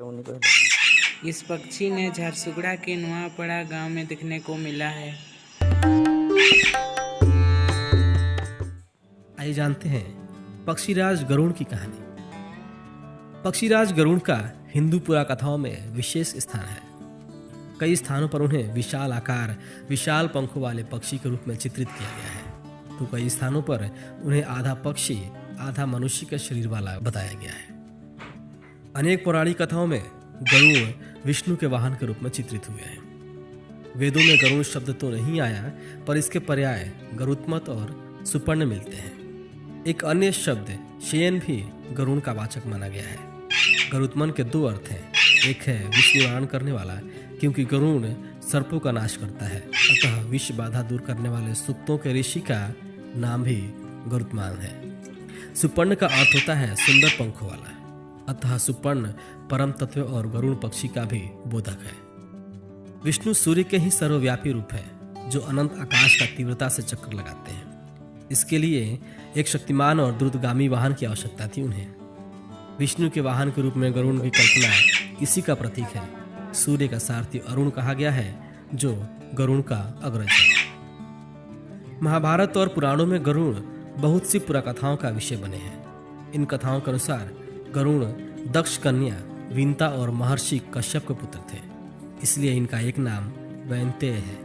इस पक्षी ने झारसुगड़ा के नुआपड़ा गांव में देखने को मिला है। आइए जानते हैं पक्षीराज गरुड़ की कहानी। पक्षीराज गरुड़ का हिंदू पुराकथाओं में विशेष स्थान है। कई स्थानों पर उन्हें विशाल आकार, विशाल पंखों वाले पक्षी के रूप में चित्रित किया गया है, तो कई स्थानों पर उन्हें आधा पक्षी आधा मनुष्य के शरीर वाला बताया गया है। अनेक पौराणिक कथाओं में गरुड़ विष्णु के वाहन के रूप में चित्रित हुए हैं। वेदों में गरुड़ शब्द तो नहीं आया, पर इसके पर्याय गरुत्मत और सुपर्ण मिलते हैं। एक अन्य शब्द शयन भी गरुड़ का वाचक माना गया है। गरुत्मन के दो अर्थ हैं। एक है विष निवारण करने वाला, क्योंकि गरुड़ सर्पों का नाश करता है, अतः विष बाधा दूर करने वाले सुक्तों के ऋषि का नाम भी गरुत्मान है। सुपर्ण का अर्थ होता है सुंदर पंखों वाला, अतः सुपर्ण परम तत्व और गरुड़ पक्षी का भी बोधक है। विष्णु सूर्य के ही सर्वव्यापी रूप है, जो अनंत आकाश का तीव्रता से चक्कर लगाते हैं। इसके लिए एक शक्तिमान और द्रुतगामी वाहन की आवश्यकता थी उन्हें। विष्णु के वाहन के रूप में गरुड़ की कल्पना इसी का प्रतीक है। सूर्य का सारथी अरुण कहा गया है, जो गरुड़ का अग्रज है। महाभारत और पुराणों में गरुड़ बहुत सी पुराकथाओं का विषय बने हैं। इन कथाओं के अनुसार गरुड़ दक्ष कन्या विंता और महर्षि कश्यप के पुत्र थे, इसलिए इनका एक नाम वैनतेय है।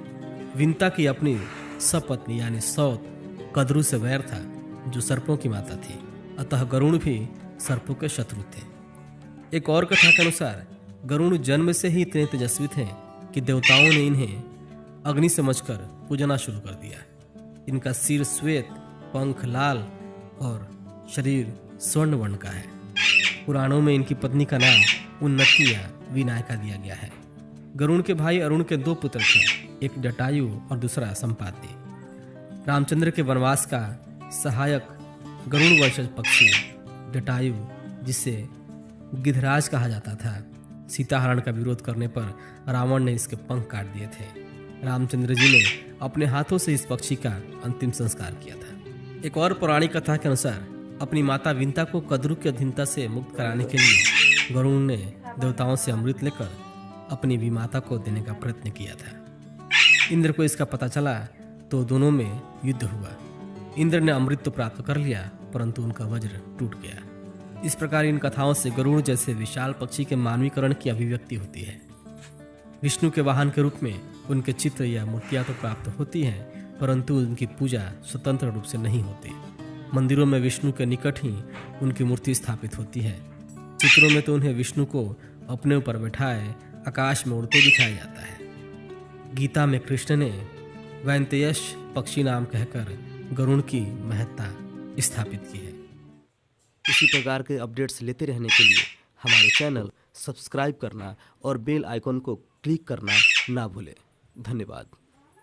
विंता की अपनी सपत्नी यानी सौत कद्रु से वैर था, जो सर्पों की माता थी, अतः गरुड़ भी सर्पों के शत्रु थे। एक और कथा के अनुसार गरुड़ जन्म से ही इतने तेजस्वी थे कि देवताओं ने इन्हें अग्नि समझकर पूजना शुरू कर दिया। इनका सिर श्वेत, पंख लाल और शरीर स्वर्ण वर्ण का है। पुराणों में इनकी पत्नी का नाम उन्नति या विनायका दिया गया है। गरुड़ के भाई अरुण के दो पुत्र थे, एक जटायु और दूसरा संपाति। रामचंद्र के वनवास का सहायक गरुड़ वंशज पक्षी जटायु, जिसे गिधराज कहा जाता था, सीताहरण का विरोध करने पर रावण ने इसके पंख काट दिए थे। रामचंद्र जी ने अपने हाथों से इस पक्षी का अंतिम संस्कार किया था। एक और पौराणिक कथा के अनुसार अपनी माता विंता को कद्रु की अधीनता से मुक्त कराने के लिए गरुड़ ने देवताओं से अमृत लेकर अपनी विमाता को देने का प्रयत्न किया था। इंद्र को इसका पता चला तो दोनों में युद्ध हुआ। इंद्र ने अमृत तो प्राप्त कर लिया, परंतु उनका वज्र टूट गया। इस प्रकार इन कथाओं से गरुड़ जैसे विशाल पक्षी के मानवीकरण की अभिव्यक्ति होती है। विष्णु के वाहन के रूप में उनके चित्र या मूर्तियां तो प्राप्त होती हैं, परंतु उनकी पूजा स्वतंत्र रूप से नहीं होती। मंदिरों में विष्णु के निकट ही उनकी मूर्ति स्थापित होती है। चित्रों में तो उन्हें विष्णु को अपने ऊपर बैठाए आकाश में उड़ते दिखाया जाता है। गीता में कृष्ण ने वैनतेयश पक्षी नाम कहकर गरुड़ की महत्ता स्थापित की है। इसी प्रकार के अपडेट्स लेते रहने के लिए हमारे चैनल सब्सक्राइब करना और बेल आइकन को क्लिक करना ना भूलें। धन्यवाद।